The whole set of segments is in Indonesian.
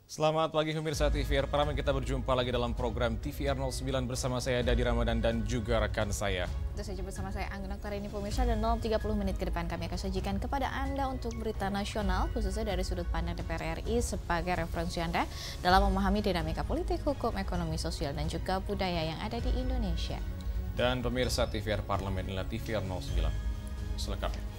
Selamat pagi pemirsa TVR Parlemen, kita berjumpa lagi dalam program TVR 09 bersama saya Dadi Ramadan dan juga rekan saya. Itu saja bersama saya Anggun Oktar ini pemirsa, dan 30 menit ke depan kami akan sajikan kepada Anda untuk berita nasional khususnya dari sudut pandang DPR RI sebagai referensi Anda dalam memahami dinamika politik, hukum, ekonomi, sosial dan juga budaya yang ada di Indonesia. Dan pemirsa TVR Parlemen, inilah TVR 09 selengkapnya.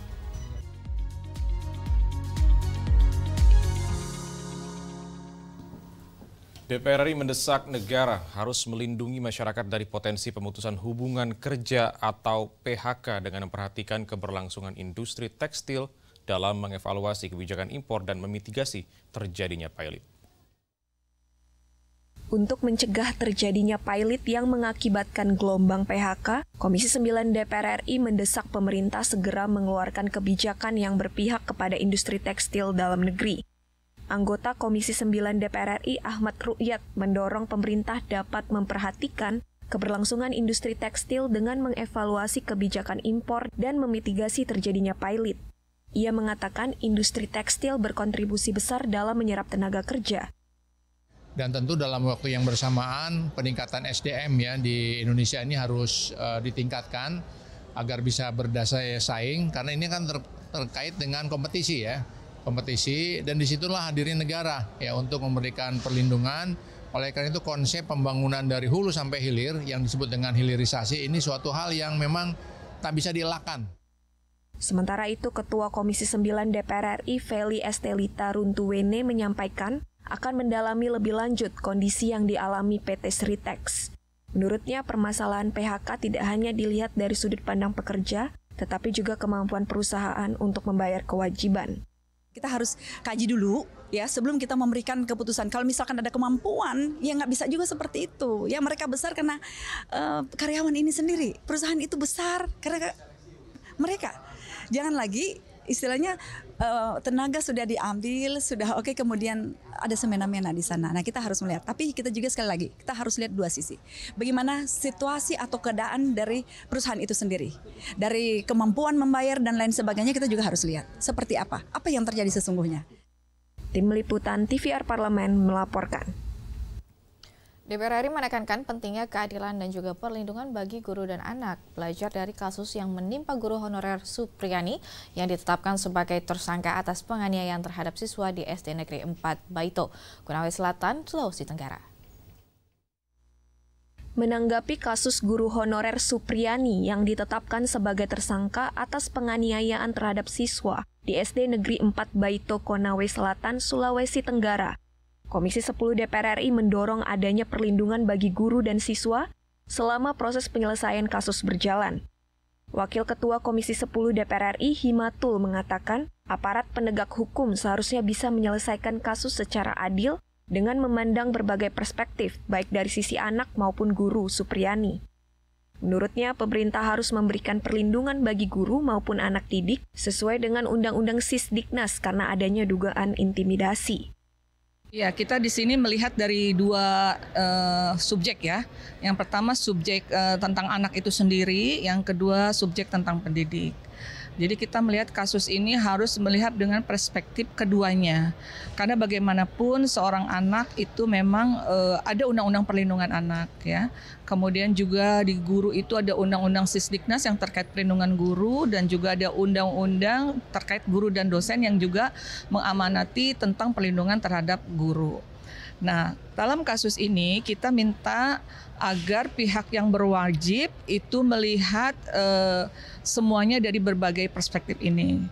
DPR RI mendesak negara harus melindungi masyarakat dari potensi pemutusan hubungan kerja atau PHK dengan memperhatikan keberlangsungan industri tekstil dalam mengevaluasi kebijakan impor dan memitigasi terjadinya pilot. Untuk mencegah terjadinya pilot yang mengakibatkan gelombang PHK, Komisi 9 DPR RI mendesak pemerintah segera mengeluarkan kebijakan yang berpihak kepada industri tekstil dalam negeri. Anggota Komisi 9 DPR RI Ahmad Rukyat mendorong pemerintah dapat memperhatikan keberlangsungan industri tekstil dengan mengevaluasi kebijakan impor dan memitigasi terjadinya pilot. Ia mengatakan industri tekstil berkontribusi besar dalam menyerap tenaga kerja. Dan tentu dalam waktu yang bersamaan peningkatan SDM ya di Indonesia ini harus ditingkatkan agar bisa berdaya saing, karena ini kan terkait dengan kompetisi ya. Dan disitulah hadirnya negara ya untuk memberikan perlindungan. Oleh karena itu konsep pembangunan dari hulu sampai hilir yang disebut dengan hilirisasi ini suatu hal yang memang tak bisa dielakkan. Sementara itu Ketua Komisi 9 DPR RI Feli Estelita Runtuwene menyampaikan akan mendalami lebih lanjut kondisi yang dialami PT Sritex. Menurutnya permasalahan PHK tidak hanya dilihat dari sudut pandang pekerja, tetapi juga kemampuan perusahaan untuk membayar kewajiban. Kita harus kaji dulu ya sebelum kita memberikan keputusan. Kalau misalkan ada kemampuan, ya nggak bisa juga seperti itu. Ya mereka besar karena karyawan ini sendiri. Perusahaan itu besar karena mereka. Jangan lagi istilahnya tenaga sudah diambil, sudah oke, kemudian ada semena-mena di sana. Nah kita harus melihat. Tapi kita juga sekali lagi, kita harus lihat dua sisi. Bagaimana situasi atau keadaan dari perusahaan itu sendiri. Dari kemampuan membayar dan lain sebagainya kita juga harus lihat. Seperti apa yang terjadi sesungguhnya. Tim Liputan TVR Parlemen melaporkan. DPR RI menekankan pentingnya keadilan dan juga perlindungan bagi guru dan anak. Belajar dari kasus yang menimpa guru honorer Supriyani yang ditetapkan sebagai tersangka atas penganiayaan terhadap siswa di SD Negeri 4 Baito, Konawe Selatan, Sulawesi Tenggara. Menanggapi kasus guru honorer Supriyani yang ditetapkan sebagai tersangka atas penganiayaan terhadap siswa di SD Negeri 4 Baito, Konawe Selatan, Sulawesi Tenggara, Komisi 10 DPR RI mendorong adanya perlindungan bagi guru dan siswa selama proses penyelesaian kasus berjalan. Wakil Ketua Komisi 10 DPR RI Himatul mengatakan, aparat penegak hukum seharusnya bisa menyelesaikan kasus secara adil dengan memandang berbagai perspektif, baik dari sisi anak maupun guru Supriyani. Menurutnya, pemerintah harus memberikan perlindungan bagi guru maupun anak didik sesuai dengan Undang-Undang Sisdiknas karena adanya dugaan intimidasi. Ya, kita di sini melihat dari dua subjek ya. Yang pertama subjek tentang anak itu sendiri, yang kedua subjek tentang pendidik. Jadi kita melihat kasus ini harus melihat dengan perspektif keduanya. Karena bagaimanapun seorang anak itu memang ada undang-undang perlindungan anak ya. Kemudian juga di guru itu ada undang-undang Sisdiknas yang terkait perlindungan guru, dan juga ada undang-undang terkait guru dan dosen yang juga mengamanati tentang perlindungan terhadap guru. Nah, dalam kasus ini kita minta agar pihak yang berwajib itu melihat semuanya dari berbagai perspektif ini.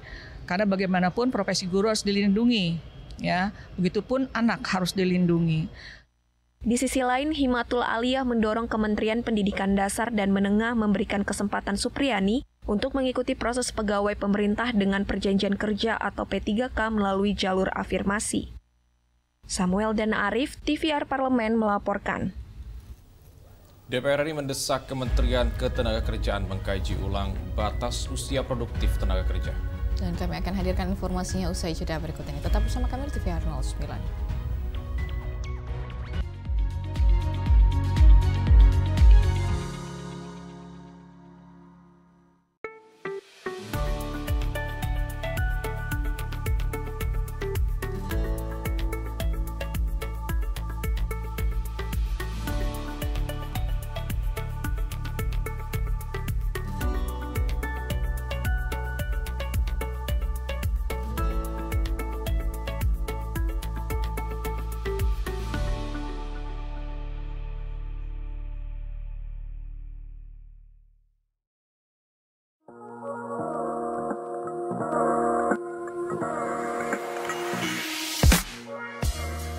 Karena bagaimanapun profesi guru harus dilindungi, ya. Begitupun anak harus dilindungi. Di sisi lain, Himatul Aliyah mendorong Kementerian Pendidikan Dasar dan Menengah memberikan kesempatan Supriyani untuk mengikuti proses pegawai pemerintah dengan perjanjian kerja atau P3K melalui jalur afirmasi. Samuel dan Arif, TVR Parlemen melaporkan. DPR RI mendesak Kementerian Ketenagakerjaan mengkaji ulang batas usia produktif tenaga kerja. Dan kami akan hadirkan informasinya usai jeda berikut ini. Tetap bersama kami di TVR 09.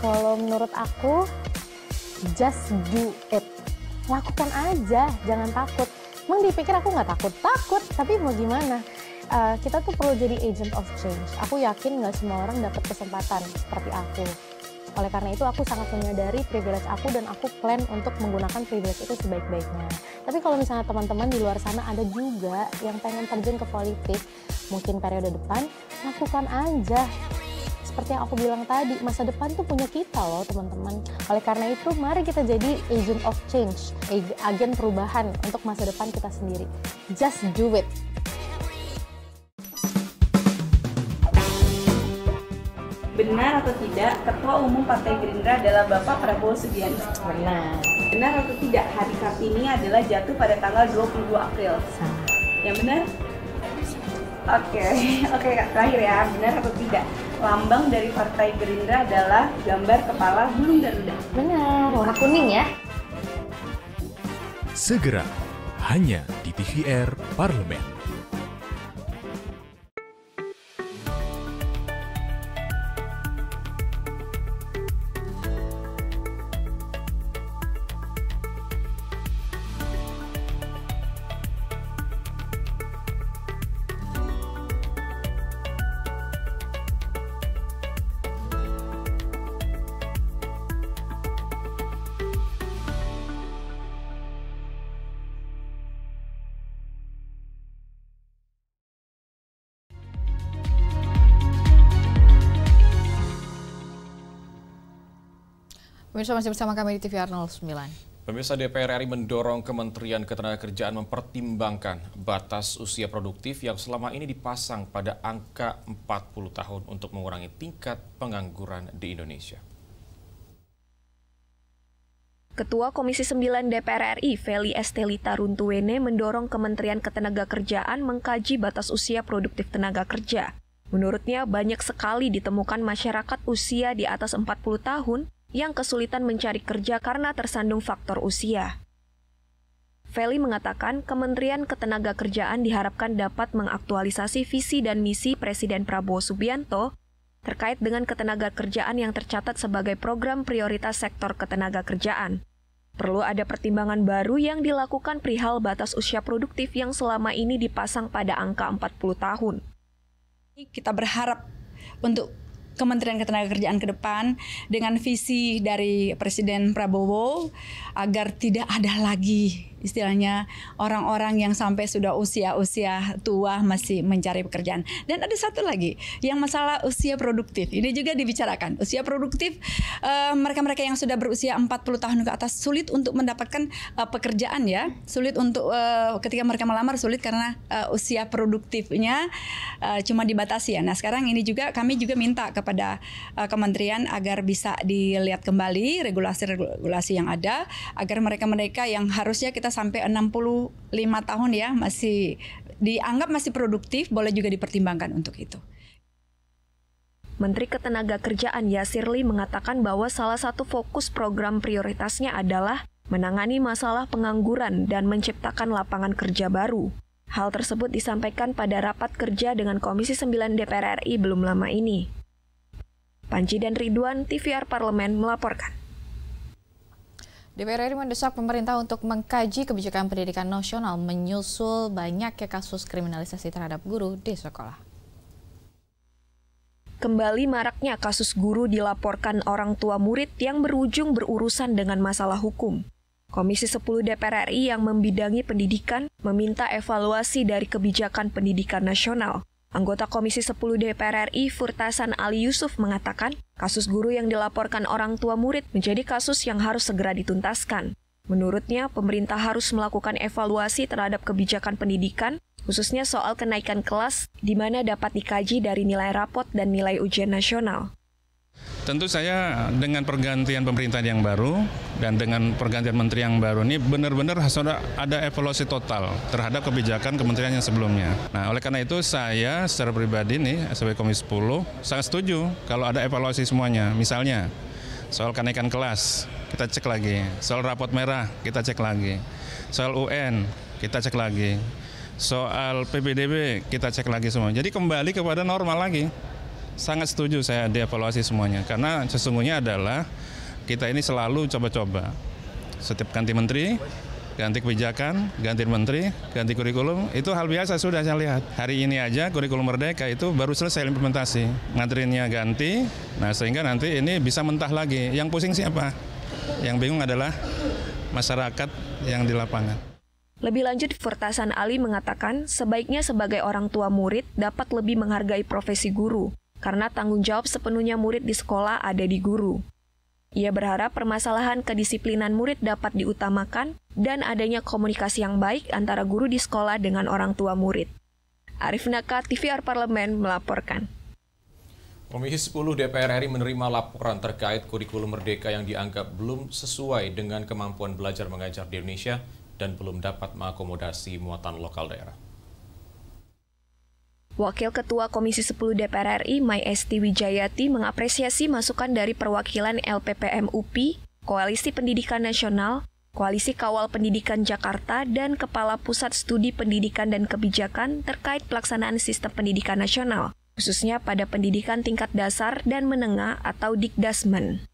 Kalau menurut aku, just do it. Lakukan aja, jangan takut. Emang dipikir aku nggak takut? Takut, tapi mau gimana? Kita tuh perlu jadi agent of change. Aku yakin nggak semua orang dapat kesempatan seperti aku. Oleh karena itu aku sangat menyadari privilege aku dan aku plan untuk menggunakan privilege itu sebaik-baiknya. Tapi kalau misalnya teman-teman di luar sana ada juga yang pengen terjun ke politik, mungkin periode depan, lakukan aja. Seperti yang aku bilang tadi, masa depan tuh punya kita loh teman-teman. Oleh karena itu, mari kita jadi agent of change, agen perubahan untuk masa depan kita sendiri. Just do it. Benar atau tidak, Ketua Umum Partai Gerindra adalah Bapak Prabowo Subianto? Benar. Benar atau tidak, hari Kartini adalah jatuh pada tanggal 22 April? Salah. Yang benar? Oke, terakhir ya, benar atau tidak, lambang dari Partai Gerindra adalah gambar kepala burung Garuda? Benar, warna kuning ya. Segera, hanya di TVR Parlemen. Pemirsa masih bersama kami di TVR 09. Pemirsa, DPR RI mendorong Kementerian Ketenagakerjaan mempertimbangkan batas usia produktif yang selama ini dipasang pada angka 40 tahun untuk mengurangi tingkat pengangguran di Indonesia. Ketua Komisi 9 DPR RI, Feli Estelita Runtuwene, mendorong Kementerian Ketenagakerjaan mengkaji batas usia produktif tenaga kerja. Menurutnya, banyak sekali ditemukan masyarakat usia di atas 40 tahun yang kesulitan mencari kerja karena tersandung faktor usia. Feli mengatakan Kementerian Ketenagakerjaan diharapkan dapat mengaktualisasi visi dan misi Presiden Prabowo Subianto terkait dengan ketenagakerjaan yang tercatat sebagai program prioritas sektor ketenagakerjaan. Perlu ada pertimbangan baru yang dilakukan perihal batas usia produktif yang selama ini dipasang pada angka 40 tahun. Kita berharap untuk Kementerian Ketenagakerjaan ke depan dengan visi dari Presiden Prabowo agar tidak ada lagi istilahnya orang-orang yang sampai sudah usia tua masih mencari pekerjaan. Dan ada satu lagi yang masalah usia produktif. Ini juga dibicarakan. Usia produktif, mereka-mereka yang sudah berusia 40 tahun ke atas sulit untuk mendapatkan pekerjaan ya. Sulit untuk ketika mereka melamar sulit karena usia produktifnya cuma dibatasi ya. Nah, sekarang ini juga kami juga minta kepada kementerian agar bisa dilihat kembali regulasi-regulasi yang ada agar mereka-mereka yang harusnya kita sampai 65 tahun ya masih dianggap masih produktif boleh juga dipertimbangkan untuk itu. Menteri Ketenagakerjaan Yasirli mengatakan bahwa salah satu fokus program prioritasnya adalah menangani masalah pengangguran dan menciptakan lapangan kerja baru. Hal tersebut disampaikan pada rapat kerja dengan Komisi 9 DPR RI belum lama ini. Panji dan Ridwan, TVR Parlemen melaporkan. DPR RI mendesak pemerintah untuk mengkaji kebijakan pendidikan nasional menyusul banyaknya kasus kriminalisasi terhadap guru di sekolah. Kembali maraknya kasus guru dilaporkan orang tua murid yang berujung berurusan dengan masalah hukum. Komisi 10 DPR RI yang membidangi pendidikan meminta evaluasi dari kebijakan pendidikan nasional. Anggota Komisi 10 DPR RI Furtasan Ali Yusuf mengatakan, kasus guru yang dilaporkan orang tua murid menjadi kasus yang harus segera dituntaskan. Menurutnya, pemerintah harus melakukan evaluasi terhadap kebijakan pendidikan, khususnya soal kenaikan kelas, di mana dapat dikaji dari nilai rapot dan nilai ujian nasional. Tentu saya dengan pergantian pemerintahan yang baru dan dengan pergantian menteri yang baru ini benar-benar harus ada evaluasi total terhadap kebijakan kementerian yang sebelumnya. Nah, oleh karena itu saya secara pribadi nih sebagai Komisi 10 sangat setuju kalau ada evaluasi semuanya. Misalnya soal kenaikan kelas kita cek lagi, soal rapot merah kita cek lagi, soal UN kita cek lagi, soal PPDB kita cek lagi semua. Jadi kembali kepada normal lagi. Sangat setuju saya dievaluasi semuanya, karena sesungguhnya adalah kita ini selalu coba-coba. Setiap ganti menteri, ganti kebijakan, ganti menteri, ganti kurikulum, itu hal biasa sudah saya lihat. Hari ini aja kurikulum Merdeka itu baru selesai implementasi. Materinya ganti, nah sehingga nanti ini bisa mentah lagi. Yang pusing siapa? Yang bingung adalah masyarakat yang di lapangan. Lebih lanjut, Furtasan Ali mengatakan sebaiknya sebagai orang tua murid dapat lebih menghargai profesi guru, karena tanggung jawab sepenuhnya murid di sekolah ada di guru. Ia berharap permasalahan kedisiplinan murid dapat diutamakan dan adanya komunikasi yang baik antara guru di sekolah dengan orang tua murid. Arif Naka, TVR Parlemen melaporkan. Komisi 10 DPR RI menerima laporan terkait kurikulum Merdeka yang dianggap belum sesuai dengan kemampuan belajar mengajar di Indonesia dan belum dapat mengakomodasi muatan lokal daerah. Wakil Ketua Komisi 10 DPR RI, Mai Esti Wijayati, mengapresiasi masukan dari perwakilan LPPM UPI, Koalisi Pendidikan Nasional, Koalisi Kawal Pendidikan Jakarta, dan Kepala Pusat Studi Pendidikan dan Kebijakan terkait pelaksanaan sistem pendidikan nasional, khususnya pada pendidikan tingkat dasar dan menengah atau Dikdasmen.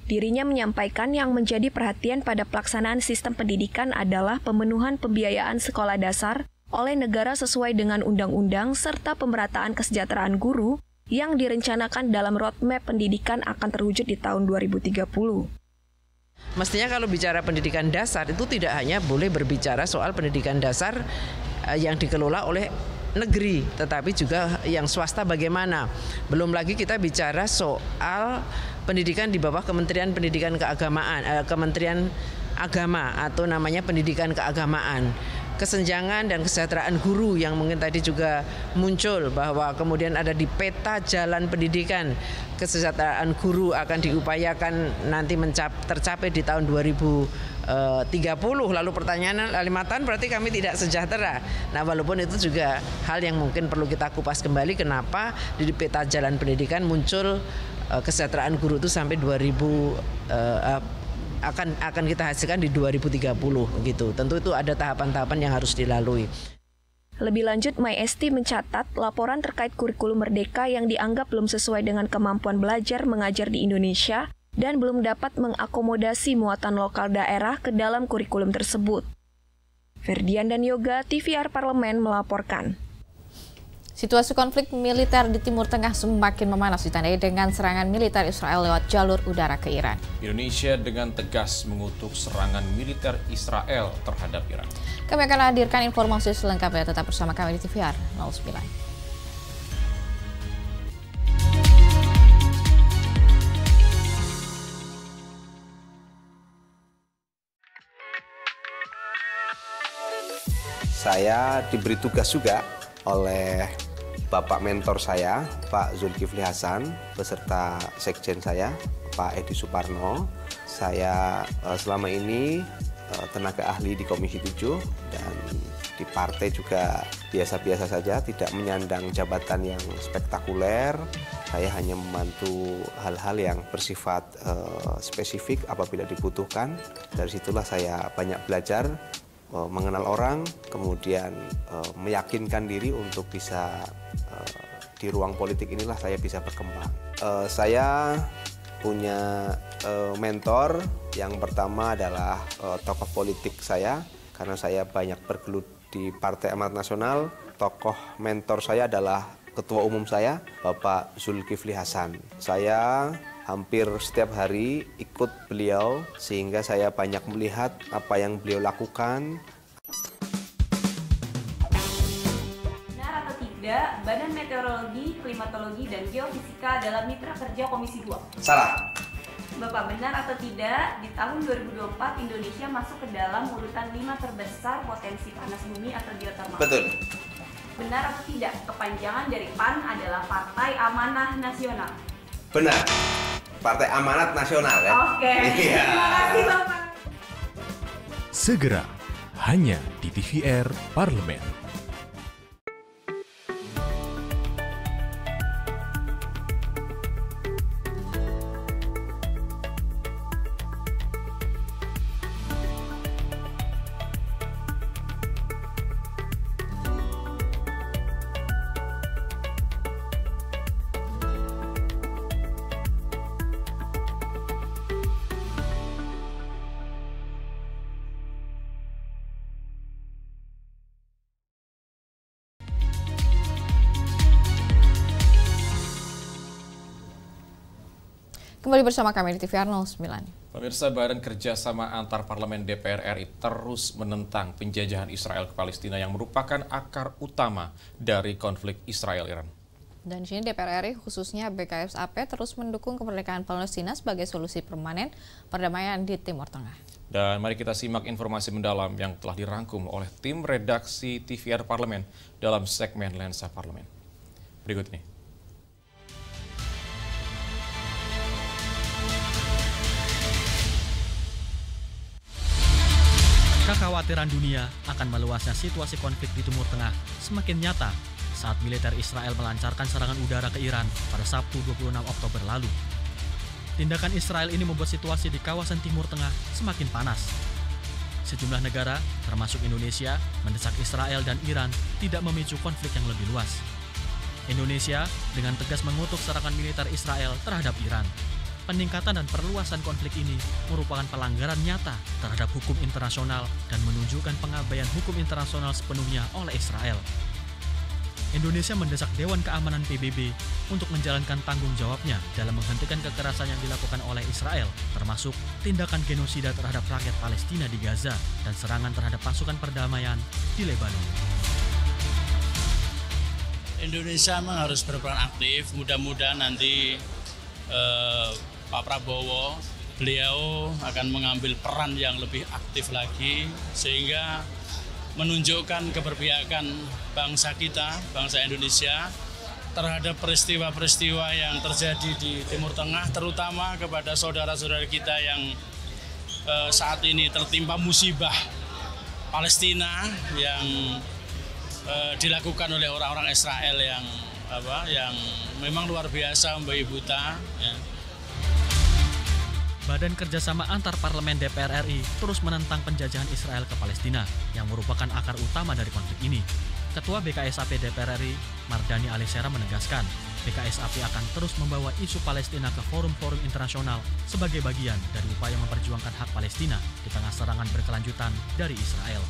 Dirinya menyampaikan yang menjadi perhatian pada pelaksanaan sistem pendidikan adalah pemenuhan pembiayaan sekolah dasar oleh negara sesuai dengan undang-undang serta pemerataan kesejahteraan guru yang direncanakan dalam roadmap pendidikan akan terwujud di tahun 2030. Mestinya kalau bicara pendidikan dasar itu tidak hanya boleh berbicara soal pendidikan dasar yang dikelola oleh negeri, tetapi juga yang swasta bagaimana. Belum lagi kita bicara soal pendidikan di bawah Kementerian Pendidikan Keagamaan, Kementerian Agama atau namanya Pendidikan Keagamaan. Kesenjangan dan kesejahteraan guru yang mungkin tadi juga muncul bahwa kemudian ada di peta jalan pendidikan kesejahteraan guru akan diupayakan nanti tercapai di tahun 2030. Lalu pertanyaan 5 tahun berarti kami tidak sejahtera. Nah, walaupun itu juga hal yang mungkin perlu kita kupas kembali, kenapa di peta jalan pendidikan muncul kesejahteraan guru itu sampai 2000 akan kita hasilkan di 2030 gitu. Tentu itu ada tahapan-tahapan yang harus dilalui. Lebih lanjut, Mai Esti mencatat laporan terkait kurikulum Merdeka yang dianggap belum sesuai dengan kemampuan belajar mengajar di Indonesia dan belum dapat mengakomodasi muatan lokal daerah ke dalam kurikulum tersebut. Ferdian dan Yoga, TVR Parlemen melaporkan. Situasi konflik militer di Timur Tengah semakin memanas ditandai dengan serangan militer Israel lewat jalur udara ke Iran. Indonesia dengan tegas mengutuk serangan militer Israel terhadap Iran. Kami akan hadirkan informasi selengkapnya, tetap bersama kami di TVR 09. Saya diberi tugas juga oleh Bapak mentor saya, Pak Zulkifli Hasan, beserta sekjen saya, Pak Edi Suparno. Saya selama ini tenaga ahli di Komisi 7 dan di partai juga biasa-biasa saja, tidak menyandang jabatan yang spektakuler. Saya hanya membantu hal-hal yang bersifat spesifik apabila dibutuhkan. Dari situlah saya banyak belajar, mengenal orang, kemudian meyakinkan diri untuk bisa di ruang politik inilah saya bisa berkembang. Saya punya mentor, yang pertama adalah tokoh politik saya, karena saya banyak bergelut di Partai Amanat Nasional. Tokoh mentor saya adalah Ketua Umum saya, Bapak Zulkifli Hasan. Saya hampir setiap hari ikut beliau, sehingga saya banyak melihat apa yang beliau lakukan. Benar atau tidak, Badan Meteorologi, Klimatologi, dan Geofisika adalah mitra kerja Komisi 2? Salah. Bapak, benar atau tidak, di tahun 2024 Indonesia masuk ke dalam urutan 5 terbesar potensi panas bumi atau geotermal? Betul. Benar atau tidak, kepanjangan dari PAN adalah Partai Amanah Nasional? Benar. Partai Amanat Nasional ya. Oke. Iya. Terima kasih Bapak. Segera hanya di TVR Parlemen. Kembali bersama kami di TVR 09. Pemirsa, Badan Kerjasama Antar Parlemen DPR RI terus menentang penjajahan Israel ke Palestina yang merupakan akar utama dari konflik Israel-Iran. Dan di sini DPR RI khususnya BKSAP terus mendukung kemerdekaan Palestina sebagai solusi permanen perdamaian di Timur Tengah. Dan mari kita simak informasi mendalam yang telah dirangkum oleh tim redaksi TVR Parlemen dalam segmen Lensa Parlemen. Berikut ini. Kekhawatiran dunia akan meluasnya situasi konflik di Timur Tengah semakin nyata saat militer Israel melancarkan serangan udara ke Iran pada Sabtu 26 Oktober lalu. Tindakan Israel ini membuat situasi di kawasan Timur Tengah semakin panas. Sejumlah negara, termasuk Indonesia, mendesak Israel dan Iran tidak memicu konflik yang lebih luas. Indonesia dengan tegas mengutuk serangan militer Israel terhadap Iran. Peningkatan dan perluasan konflik ini merupakan pelanggaran nyata terhadap hukum internasional dan menunjukkan pengabaian hukum internasional sepenuhnya oleh Israel. Indonesia mendesak Dewan Keamanan PBB untuk menjalankan tanggung jawabnya dalam menghentikan kekerasan yang dilakukan oleh Israel, termasuk tindakan genosida terhadap rakyat Palestina di Gaza dan serangan terhadap pasukan perdamaian di Lebanon. Indonesia memang harus berperan aktif, mudah-mudahan nanti Pak Prabowo, beliau akan mengambil peran yang lebih aktif lagi sehingga menunjukkan keberpihakan bangsa kita, bangsa Indonesia terhadap peristiwa-peristiwa yang terjadi di Timur Tengah, terutama kepada saudara-saudara kita yang saat ini tertimpa musibah Palestina yang dilakukan oleh orang-orang Israel yang memang luar biasa, membabi buta. Ya. Badan Kerjasama Antar Parlemen DPR RI terus menentang penjajahan Israel ke Palestina yang merupakan akar utama dari konflik ini. Ketua BKSAP DPR RI, Mardhani Alisera menegaskan, BKSAP akan terus membawa isu Palestina ke forum-forum internasional sebagai bagian dari upaya memperjuangkan hak Palestina di tengah serangan berkelanjutan dari Israel.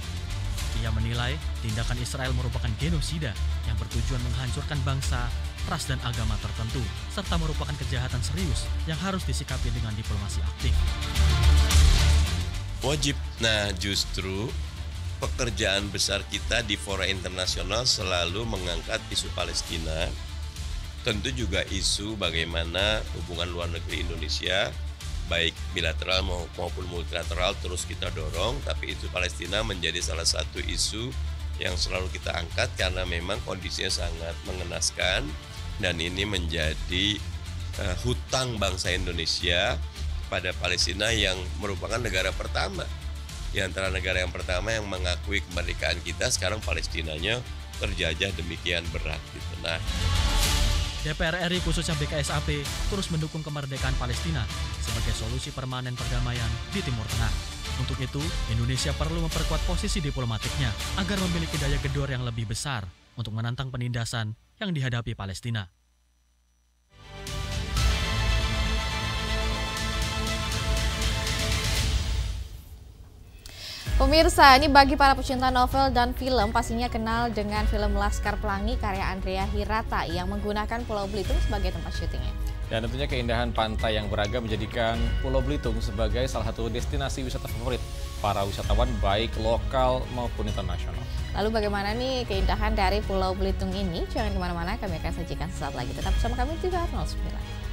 Ia menilai tindakan Israel merupakan genosida yang bertujuan menghancurkan bangsa, ras dan agama tertentu, serta merupakan kejahatan serius yang harus disikapi dengan diplomasi aktif. Wajib. Nah, justru pekerjaan besar kita di fora internasional selalu mengangkat isu Palestina. Tentu juga isu bagaimana hubungan luar negeri Indonesia, baik bilateral maupun multilateral terus kita dorong, tapi isu Palestina menjadi salah satu isu yang selalu kita angkat karena memang kondisinya sangat mengenaskan dan ini menjadi hutang bangsa Indonesia pada Palestina yang merupakan negara pertama. Di antara negara yang pertama yang mengakui kemerdekaan kita, sekarang Palestinanya terjajah demikian berat gitu. Nah, DPR RI khususnya BKSAP terus mendukung kemerdekaan Palestina sebagai solusi permanen perdamaian di Timur Tengah. Untuk itu, Indonesia perlu memperkuat posisi diplomatiknya agar memiliki daya gedor yang lebih besar untuk menantang penindasan yang dihadapi Palestina. Pemirsa, ini bagi para pecinta novel dan film pastinya kenal dengan film Laskar Pelangi karya Andrea Hirata yang menggunakan Pulau Belitung sebagai tempat syutingnya. Dan tentunya keindahan pantai yang beragam menjadikan Pulau Belitung sebagai salah satu destinasi wisata favorit para wisatawan baik lokal maupun internasional. Lalu bagaimana nih keindahan dari Pulau Belitung ini? Jangan kemana-mana, kami akan sajikan sesaat lagi. Tetap bersama kami di TVR 09.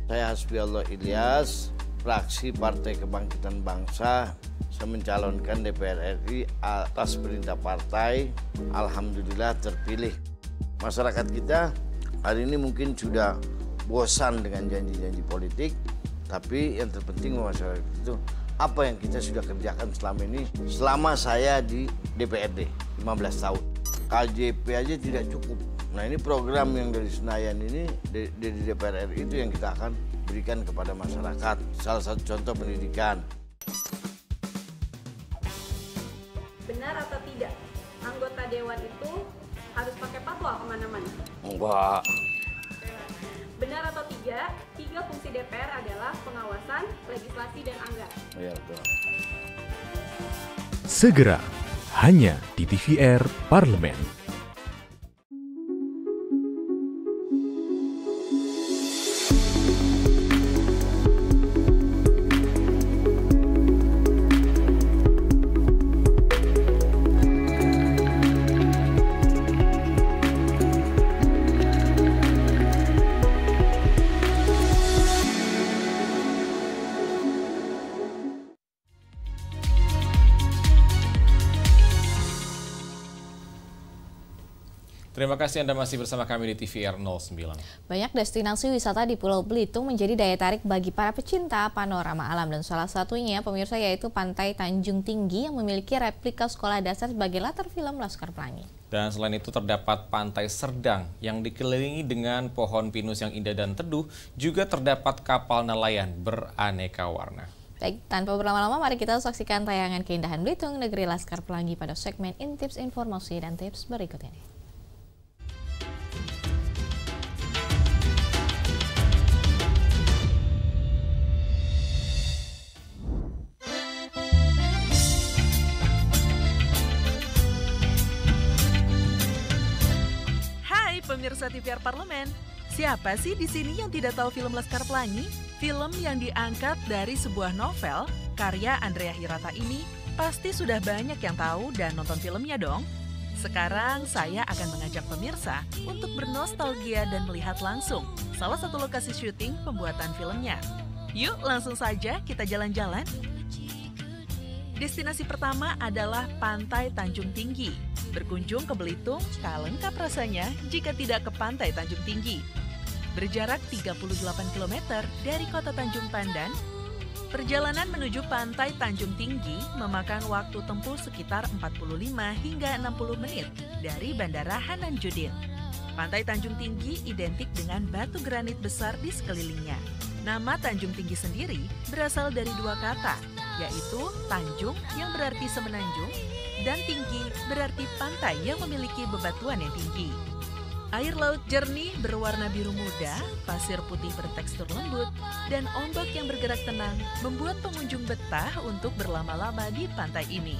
Saya Hasbiallah Ilyas, fraksi Partai Kebangkitan Bangsa. Saya mencalonkan DPR RI atas perintah partai. Alhamdulillah terpilih. Masyarakat kita hari ini mungkin sudah bosan dengan janji-janji politik, tapi yang terpenting masyarakat itu apa yang kita sudah kerjakan selama ini, selama saya di DPRD 15 tahun. KJP aja tidak cukup. Nah ini program yang dari Senayan ini, dari DPR RI itu yang kita akan berikan kepada masyarakat. Salah satu contoh pendidikan. Benar atau tidak, anggota Dewan itu harus pakai patwal kemana-mana? Enggak. Benar atau tidak, 3 fungsi DPR adalah pengawasan, legislasi, dan anggaran? Iya, betul. Segera, hanya di TVR Parlemen. Terima kasih Anda masih bersama kami di TVR 09. Banyak destinasi wisata di Pulau Belitung menjadi daya tarik bagi para pecinta panorama alam, dan salah satunya pemirsa yaitu Pantai Tanjung Tinggi yang memiliki replika sekolah dasar sebagai latar film Laskar Pelangi. Dan selain itu terdapat Pantai Serdang yang dikelilingi dengan pohon pinus yang indah dan teduh, juga terdapat kapal nelayan beraneka warna. Baik, tanpa berlama-lama mari kita saksikan tayangan keindahan Belitung Negeri Laskar Pelangi pada segmen Intips Informasi dan Tips berikut ini. Pemirsa TVR Parlemen, siapa sih di sini yang tidak tahu film Laskar Pelangi? Film yang diangkat dari sebuah novel karya Andrea Hirata ini pasti sudah banyak yang tahu dan nonton filmnya dong. Sekarang saya akan mengajak pemirsa untuk bernostalgia dan melihat langsung salah satu lokasi syuting pembuatan filmnya. Yuk langsung saja kita jalan-jalan. Destinasi pertama adalah Pantai Tanjung Tinggi. Berkunjung ke Belitung tak lengkap rasanya jika tidak ke Pantai Tanjung Tinggi. Berjarak 38 km dari kota Tanjung Pandan, perjalanan menuju Pantai Tanjung Tinggi memakan waktu tempuh sekitar 45 hingga 60 menit dari Bandara Hanan Judin. Pantai Tanjung Tinggi identik dengan batu granit besar di sekelilingnya. Nama Tanjung Tinggi sendiri berasal dari 2 kata, yaitu Tanjung yang berarti semenanjung dan tinggi berarti pantai yang memiliki bebatuan yang tinggi. Air laut jernih berwarna biru muda, pasir putih bertekstur lembut, dan ombak yang bergerak tenang membuat pengunjung betah untuk berlama-lama di pantai ini.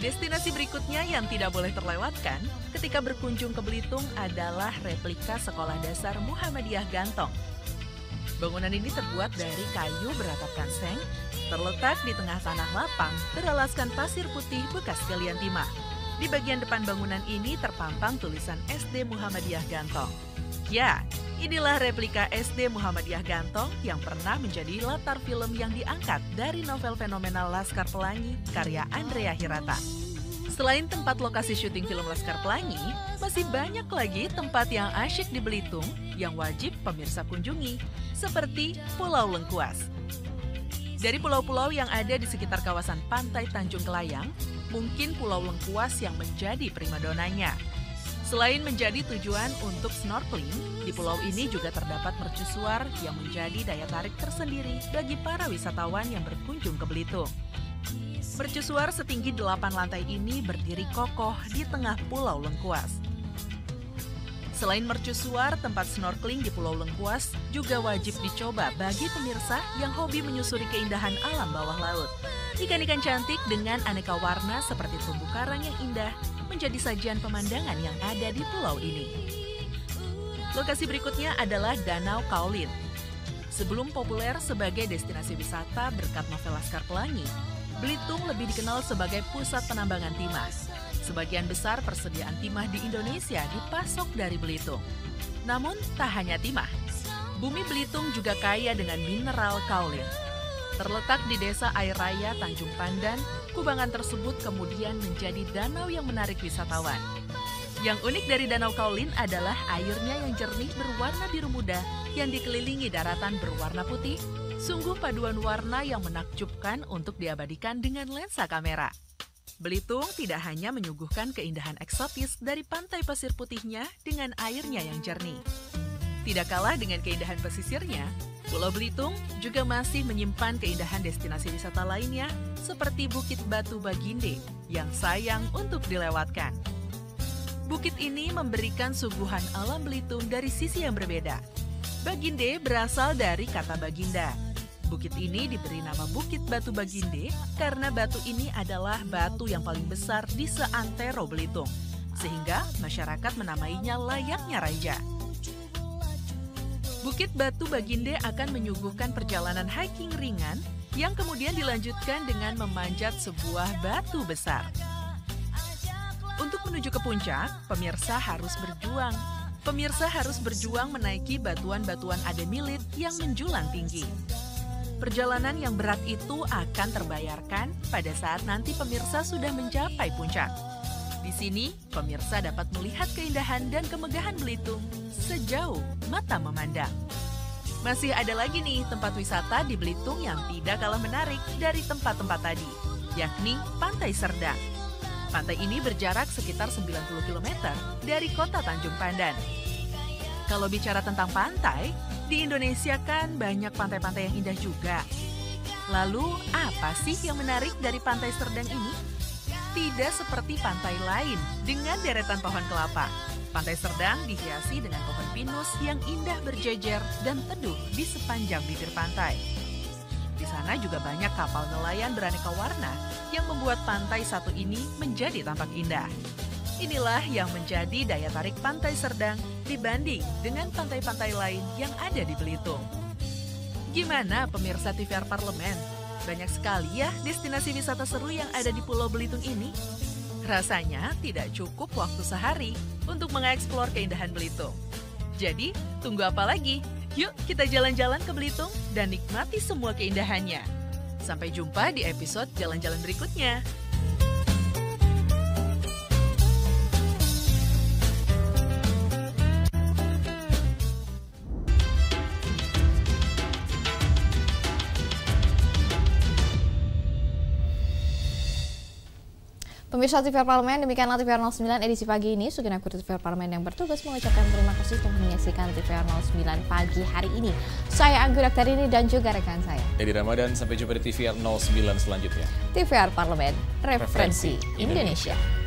Destinasi berikutnya yang tidak boleh terlewatkan ketika berkunjung ke Belitung adalah replika Sekolah Dasar Muhammadiyah Gantong. Bangunan ini terbuat dari kayu beratapkan seng, terletak di tengah tanah lapang beralaskan pasir putih bekas galian timah. Di bagian depan bangunan ini terpampang tulisan SD Muhammadiyah Gantong. Ya, inilah replika SD Muhammadiyah Gantong yang pernah menjadi latar film yang diangkat dari novel fenomenal Laskar Pelangi karya Andrea Hirata. Selain tempat lokasi syuting film Laskar Pelangi, masih banyak lagi tempat yang asyik di Belitung yang wajib pemirsa kunjungi, seperti Pulau Lengkuas. Dari pulau-pulau yang ada di sekitar kawasan Pantai Tanjung Kelayang, mungkin Pulau Lengkuas yang menjadi primadonanya. Selain menjadi tujuan untuk snorkeling, di pulau ini juga terdapat mercusuar yang menjadi daya tarik tersendiri bagi para wisatawan yang berkunjung ke Belitung. Mercusuar setinggi 8 lantai ini berdiri kokoh di tengah Pulau Lengkuas. Selain mercusuar, tempat snorkeling di Pulau Lengkuas juga wajib dicoba bagi pemirsa yang hobi menyusuri keindahan alam bawah laut. Ikan-ikan cantik dengan aneka warna seperti terumbu karang yang indah menjadi sajian pemandangan yang ada di pulau ini. Lokasi berikutnya adalah Danau Kaolin. Sebelum populer sebagai destinasi wisata berkat novel Laskar Pelangi, Belitung lebih dikenal sebagai pusat penambangan timah. Sebagian besar persediaan timah di Indonesia dipasok dari Belitung. Namun tak hanya timah, bumi Belitung juga kaya dengan mineral kaolin. Terletak di desa Air Raya Tanjung Pandan, kubangan tersebut kemudian menjadi danau yang menarik wisatawan. Yang unik dari Danau Kaolin adalah airnya yang jernih berwarna biru muda yang dikelilingi daratan berwarna putih, Sungguh paduan warna yang menakjubkan untuk diabadikan dengan lensa kamera. Belitung tidak hanya menyuguhkan keindahan eksotis dari pantai pasir putihnya dengan airnya yang jernih. Tidak kalah dengan keindahan pesisirnya, Pulau Belitung juga masih menyimpan keindahan destinasi wisata lainnya seperti Bukit Batu Baginde yang sayang untuk dilewatkan. Bukit ini memberikan suguhan alam Belitung dari sisi yang berbeda. Baginde berasal dari kata baginda. Bukit ini diberi nama Bukit Batu Baginde karena batu ini adalah batu yang paling besar di seantero Belitung, sehingga masyarakat menamainya layaknya raja. Bukit Batu Baginde akan menyuguhkan perjalanan hiking ringan yang kemudian dilanjutkan dengan memanjat sebuah batu besar. Untuk menuju ke puncak, pemirsa harus berjuang. Pemirsa harus berjuang menaiki batuan-batuan adenilit yang menjulang tinggi. Perjalanan yang berat itu akan terbayarkan pada saat nanti pemirsa sudah mencapai puncak. Di sini, pemirsa dapat melihat keindahan dan kemegahan Belitung sejauh mata memandang. Masih ada lagi nih tempat wisata di Belitung yang tidak kalah menarik dari tempat-tempat tadi, yakni Pantai Serdang. Pantai ini berjarak sekitar 90 km dari kota Tanjung Pandan. Kalau bicara tentang pantai, di Indonesia kan banyak pantai-pantai yang indah juga. Lalu, apa sih yang menarik dari Pantai Serdang ini? Tidak seperti pantai lain dengan deretan pohon kelapa. Pantai Serdang dihiasi dengan pohon pinus yang indah berjejer dan teduh di sepanjang bibir pantai. Di sana juga banyak kapal nelayan beraneka warna yang membuat pantai satu ini menjadi tampak indah. Inilah yang menjadi daya tarik Pantai Serdang dibanding dengan pantai-pantai lain yang ada di Belitung. Gimana pemirsa TVR Parlemen? Banyak sekali ya destinasi wisata seru yang ada di Pulau Belitung ini. Rasanya tidak cukup waktu sehari untuk mengeksplor keindahan Belitung. Jadi, tunggu apa lagi? Yuk kita jalan-jalan ke Belitung dan nikmati semua keindahannya. Sampai jumpa di episode jalan-jalan berikutnya. Pemirsa TVR Parlemen, demikianlah TVR 09 edisi pagi ini. Segenap kru TVR Parlemen yang bertugas mengucapkan terima kasih telah menyaksikan TVR 09 pagi hari ini. Saya Anggun Aktarini dan juga rekan saya Edi Ramadan, sampai jumpa di TVR 09 selanjutnya. TVR Parlemen, referensi Indonesia.